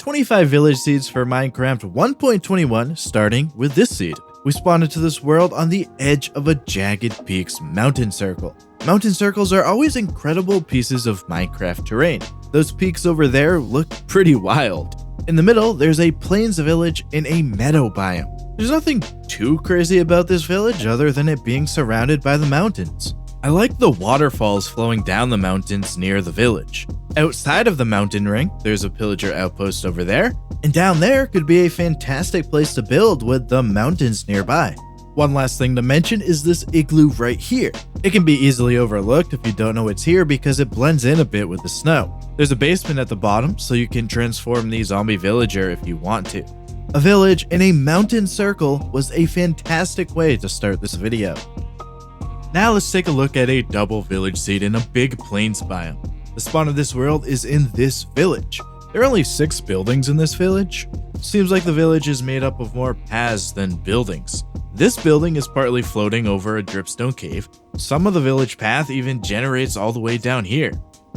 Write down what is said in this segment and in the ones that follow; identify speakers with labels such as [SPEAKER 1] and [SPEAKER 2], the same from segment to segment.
[SPEAKER 1] 25 village seeds for Minecraft 1.21, starting with this seed. We spawned into this world on the edge of a jagged peaks mountain circle. Mountain circles are always incredible pieces of Minecraft terrain. Those peaks over there look pretty wild. In the middle, there's a plains village in a meadow biome. There's nothing too crazy about this village other than it being surrounded by the mountains. I like the waterfalls flowing down the mountains near the village. Outside of the mountain ring, there's a pillager outpost over there, and down there could be a fantastic place to build with the mountains nearby. One last thing to mention is this igloo right here. It can be easily overlooked if you don't know it's here because it blends in a bit with the snow. There's a basement at the bottom, so you can transform the zombie villager if you want to. A village in a mountain circle was a fantastic way to start this video. Now let's take a look at a double village seed in a big plains biome. The spawn of this world is in this village. There are only 6 buildings in this village. Seems like the village is made up of more paths than buildings. This building is partly floating over a dripstone cave. Some of the village path even generates all the way down here.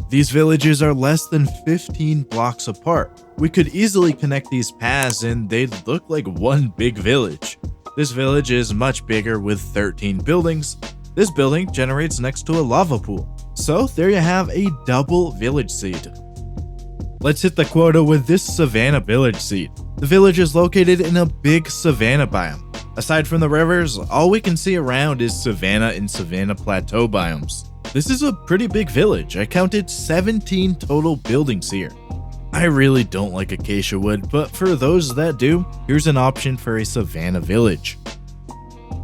[SPEAKER 1] These villages are less than 15 blocks apart. We could easily connect these paths and they'd look like one big village. This village is much bigger with 13 buildings. This building generates next to a lava pool. So there you have a double village seed. Let's hit the quota with this Savanna village seed. The village is located in a big savanna biome. Aside from the rivers, all we can see around is savanna and savanna plateau biomes. This is a pretty big village. I counted 17 total buildings here. I really don't like acacia wood, but for those that do, here's an option for a savanna village.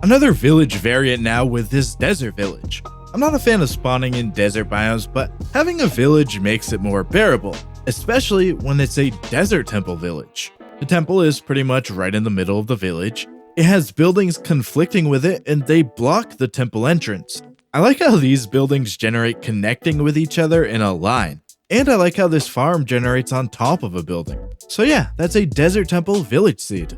[SPEAKER 1] Another village variant now with this desert village. I'm not a fan of spawning in desert biomes, but having a village makes it more bearable, especially when it's a desert temple village. The temple is pretty much right in the middle of the village. It has buildings conflicting with it and they block the temple entrance. I like how these buildings generate connecting with each other in a line. And I like how this farm generates on top of a building. So yeah, that's a desert temple village seed.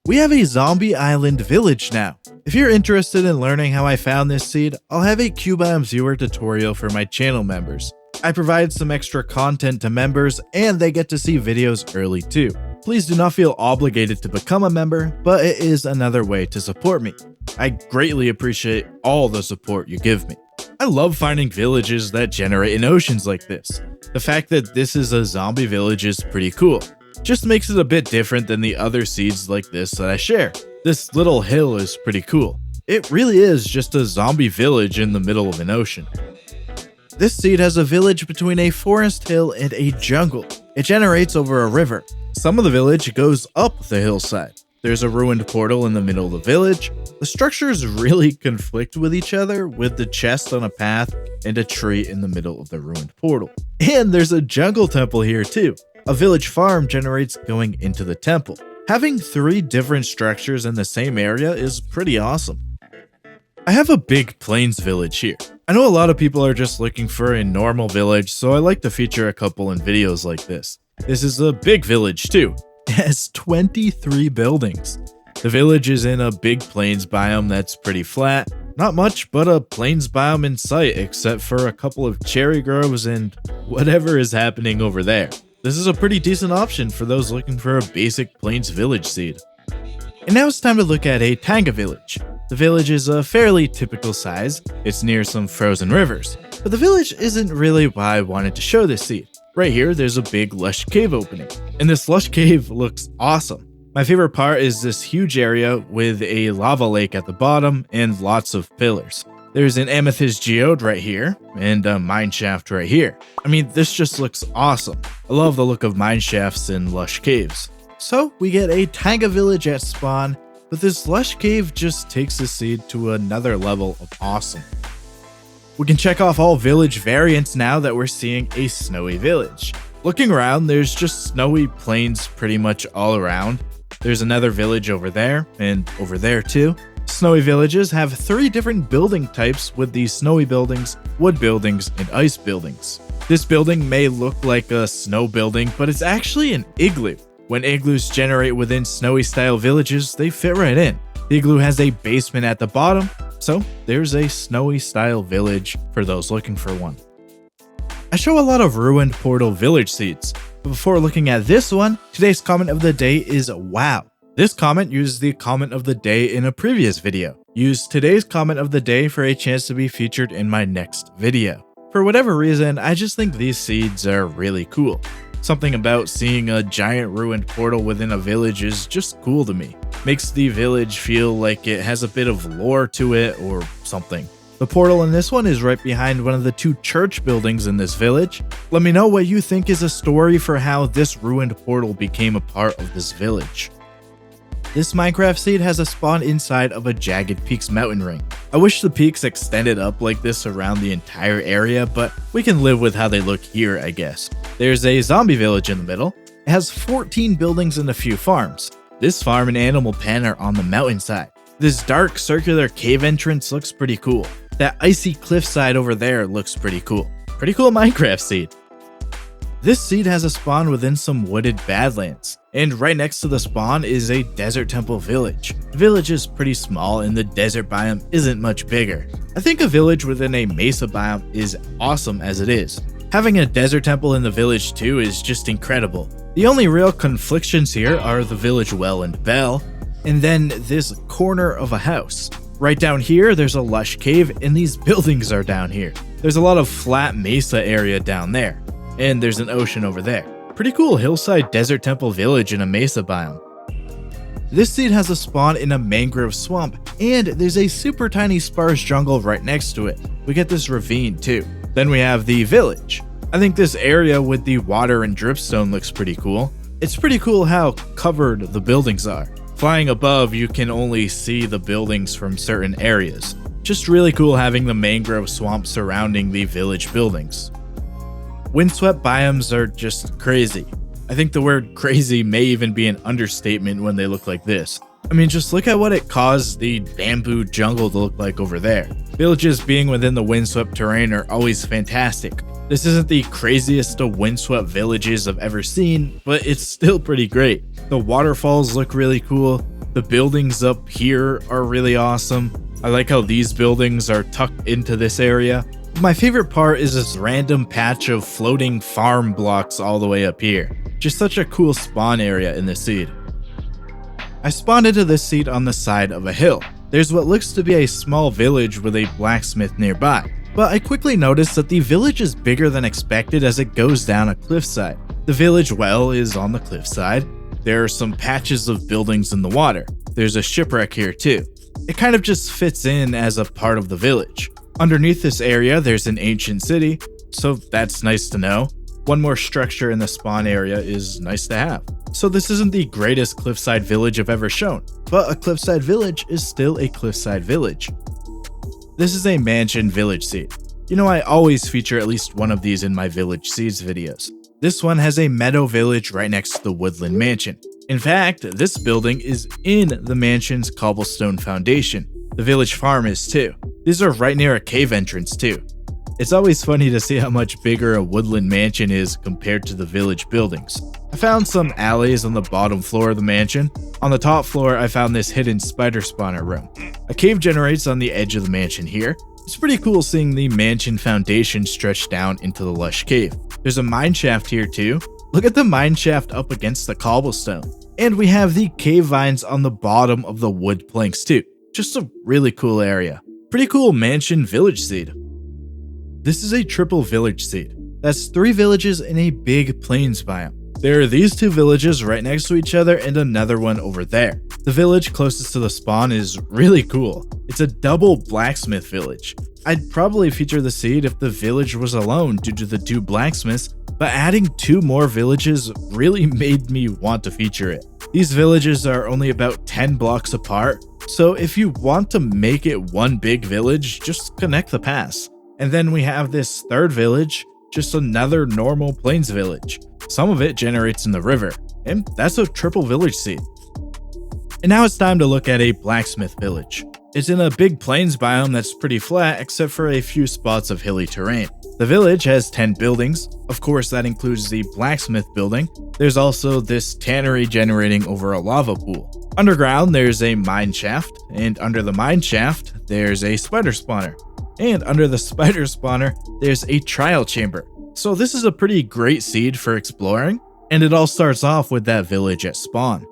[SPEAKER 1] We have a zombie island village now. If you're interested in learning how I found this seed, I'll have a QBiome viewer tutorial for my channel members. I provide some extra content to members and they get to see videos early too. Please do not feel obligated to become a member, but it is another way to support me. I greatly appreciate all the support you give me. I love finding villages that generate in oceans like this. The fact that this is a zombie village is pretty cool. Just makes it a bit different than the other seeds like this that I share. This little hill is pretty cool. It really is just a zombie village in the middle of an ocean. This seed has a village between a forest hill and a jungle. It generates over a river. Some of the village goes up the hillside. There's a ruined portal in the middle of the village. The structures really conflict with each other, with the chest on a path and a tree in the middle of the ruined portal. And there's a jungle temple here too. A village farm generates going into the temple. Having 3 different structures in the same area is pretty awesome. I have a big plains village here. I know a lot of people are just looking for a normal village, so I like to feature a couple in videos like this. This is a big village too. It has 23 buildings. The village is in a big plains biome that's pretty flat. Not much but a plains biome in sight except for a couple of cherry groves and whatever is happening over there. This is a pretty decent option for those looking for a basic plains village seed. And now it's time to look at a Taiga village. The village is a fairly typical size. It's near some frozen rivers. But the village isn't really why I wanted to show this seed. Right here, there's a big lush cave opening. And this lush cave looks awesome. My favorite part is this huge area with a lava lake at the bottom and lots of pillars. There's an amethyst geode right here and a mine shaft right here. I mean, this just looks awesome. I love the look of mine shafts in lush caves. So we get a Taiga village at spawn, but this lush cave just takes the seed to another level of awesome. We can check off all village variants now that we're seeing a snowy village. Looking around, there's just snowy plains pretty much all around. There's another village over there and over there too. Snowy villages have 3 different building types with these snowy buildings, wood buildings, and ice buildings. This building may look like a snow building, but it's actually an igloo. When igloos generate within snowy style villages, they fit right in. The igloo has a basement at the bottom, so there's a snowy style village for those looking for one. I show a lot of ruined portal village seeds. But before looking at this one, today's comment of the day is wow. This comment used the comment of the day in a previous video. Use today's comment of the day for a chance to be featured in my next video. For whatever reason, I just think these seeds are really cool. Something about seeing a giant ruined portal within a village is just cool to me. Makes the village feel like it has a bit of lore to it or something. The portal in this one is right behind one of the 2 church buildings in this village. Let me know what you think is a story for how this ruined portal became a part of this village. This Minecraft seed has a spawn inside of a Jagged Peaks mountain ring. I wish the peaks extended up like this around the entire area, but we can live with how they look here, I guess. There's a zombie village in the middle. It has 14 buildings and a few farms. This farm and animal pen are on the mountainside. This dark circular cave entrance looks pretty cool. That icy cliffside over there looks pretty cool. Pretty cool Minecraft seed. This seed has a spawn within some wooded badlands, and right next to the spawn is a desert temple village. The village is pretty small and the desert biome isn't much bigger. I think a village within a mesa biome is awesome as it is. Having a desert temple in the village too is just incredible. The only real conflictions here are the village well and bell, and then this corner of a house. Right down here there's a lush cave and these buildings are down here. There's a lot of flat mesa area down there. And there's an ocean over there. Pretty cool hillside desert temple village in a mesa biome. This seed has a spawn in a mangrove swamp, and there's a super tiny sparse jungle right next to it. We get this ravine too. Then we have the village. I think this area with the water and dripstone looks pretty cool. It's pretty cool how covered the buildings are. Flying above, you can only see the buildings from certain areas. Just really cool having the mangrove swamp surrounding the village buildings. Windswept biomes are just crazy. I think the word crazy may even be an understatement when they look like this. I mean, just look at what it caused the bamboo jungle to look like over there. Villages being within the windswept terrain are always fantastic. This isn't the craziest of windswept villages I've ever seen, but it's still pretty great. The waterfalls look really cool. The buildings up here are really awesome. I like how these buildings are tucked into this area. My favorite part is this random patch of floating farm blocks all the way up here. Just such a cool spawn area in this seed. I spawned into this seed on the side of a hill. There's what looks to be a small village with a blacksmith nearby, but I quickly noticed that the village is bigger than expected as it goes down a cliffside. The village well is on the cliffside. There are some patches of buildings in the water. There's a shipwreck here too. It kind of just fits in as a part of the village. Underneath this area, there's an ancient city, so that's nice to know. One more structure in the spawn area is nice to have. So this isn't the greatest cliffside village I've ever shown, but a cliffside village is still a cliffside village. This is a mansion village seed. You know, I always feature at least one of these in my village seeds videos. This one has a meadow village right next to the woodland mansion. In fact, this building is in the mansion's cobblestone foundation. The village farm is too. These are right near a cave entrance too. It's always funny to see how much bigger a woodland mansion is compared to the village buildings. I found some alleys on the bottom floor of the mansion. On the top floor, I found this hidden spider spawner room. A cave generates on the edge of the mansion here. It's pretty cool seeing the mansion foundation stretch down into the lush cave. There's a mine shaft here too. Look at the mine shaft up against the cobblestone. And we have the cave vines on the bottom of the wood planks too. Just a really cool area. Pretty cool mansion village seed. This is a triple village seed. That's 3 villages in a big plains biome. There are these 2 villages right next to each other and another one over there. The village closest to the spawn is really cool. It's a double blacksmith village. I'd probably feature the seed if the village was alone due to the 2 blacksmiths, but adding 2 more villages really made me want to feature it. These villages are only about 10 blocks apart, so if you want to make it one big village, just connect the paths. And then we have this 3rd village, just another normal plains village. Some of it generates in the river, and that's a triple village seed. And now it's time to look at a blacksmith village. It's in a big plains biome that's pretty flat except for a few spots of hilly terrain. The village has 10 buildings. Of course, that includes the blacksmith building. There's also this tannery generating over a lava pool. Underground, there's a mine shaft, and under the mine shaft, there's a spider spawner. And under the spider spawner, there's a trial chamber. So this is a pretty great seed for exploring. And it all starts off with that village at spawn.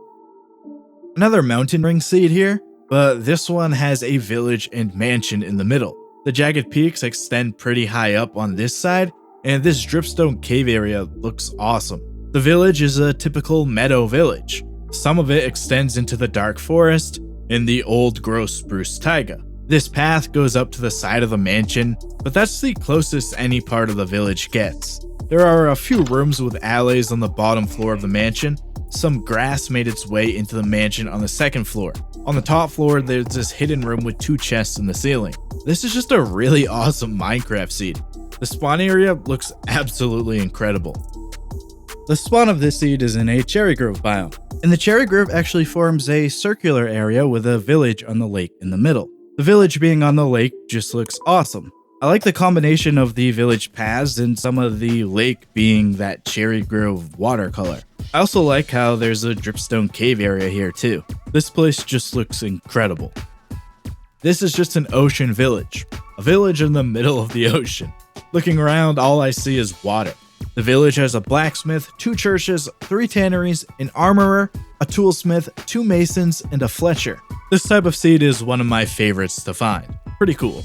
[SPEAKER 1] Another mountain ring seed here, but this one has a village and mansion in the middle. The jagged peaks extend pretty high up on this side, and this dripstone cave area looks awesome. The village is a typical meadow village. Some of it extends into the dark forest in the old gross spruce taiga. This path goes up to the side of the mansion, but that's the closest any part of the village gets. There are a few rooms with alleys on the bottom floor of the mansion. Some grass made its way into the mansion on the second floor. On the top floor, there's this hidden room with 2 chests in the ceiling. This is just a really awesome Minecraft seed. The spawn area looks absolutely incredible. The spawn of this seed is in a cherry grove biome, and the cherry grove actually forms a circular area with a village on the lake in the middle. The village being on the lake just looks awesome. I like the combination of the village paths and some of the lake being that cherry grove watercolor. I also like how there's a dripstone cave area here too. This place just looks incredible. This is just an ocean village. A village in the middle of the ocean. Looking around, all I see is water. The village has a blacksmith, 2 churches, 3 tanneries, an armorer, a toolsmith, 2 masons, and a fletcher. This type of seed is one of my favorites to find. Pretty cool.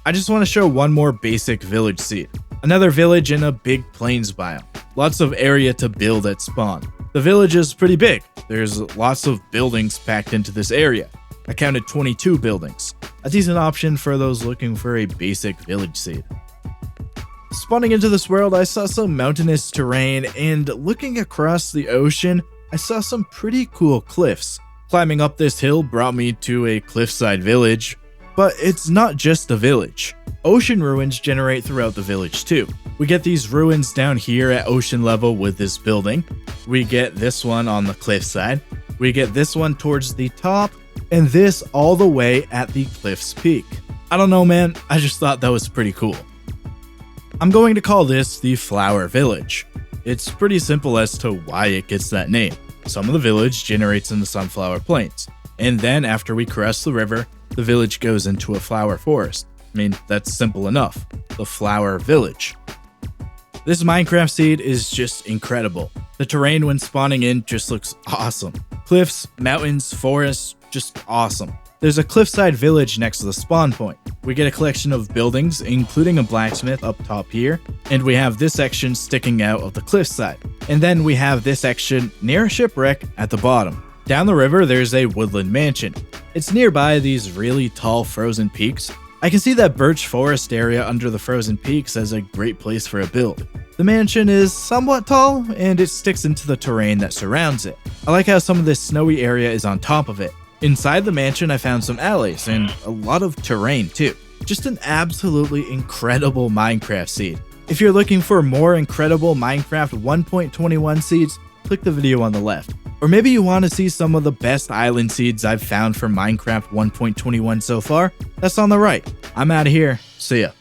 [SPEAKER 1] I just want to show one more basic village seed. Another village in a big plains biome. Lots of area to build at spawn. The village is pretty big. There's lots of buildings packed into this area. I counted 22 buildings. A decent option for those looking for a basic village seed. Spawning into this world, I saw some mountainous terrain, and looking across the ocean, I saw some pretty cool cliffs. Climbing up this hill brought me to a cliffside village, but it's not just a village. Ocean ruins generate throughout the village too. We get these ruins down here at ocean level with this building. We get this one on the cliffside. We get this one towards the top, and this all the way at the cliff's peak. I don't know, man, I just thought that was pretty cool. I'm going to call this the Flower Village. It's pretty simple as to why it gets that name. Some of the village generates in the sunflower plains, and then after we cross the river, the village goes into a flower forest. I mean, that's simple enough. The Flower Village. This Minecraft seed is just incredible. The terrain when spawning in just looks awesome. Cliffs, mountains, forests, just awesome. There's a cliffside village next to the spawn point. We get a collection of buildings, including a blacksmith up top here, and we have this section sticking out of the cliffside. And then we have this section near a shipwreck at the bottom. Down the river, there's a woodland mansion. It's nearby these really tall frozen peaks. I can see that birch forest area under the frozen peaks as a great place for a build. The mansion is somewhat tall, and it sticks into the terrain that surrounds it. I like how some of this snowy area is on top of it. Inside the mansion, I found some alleys and a lot of terrain too. Just an absolutely incredible Minecraft seed. If you're looking for more incredible Minecraft 1.21 seeds, click the video on the left. Or maybe you want to see some of the best island seeds I've found for Minecraft 1.21 so far, that's on the right. I'm out of here, see ya.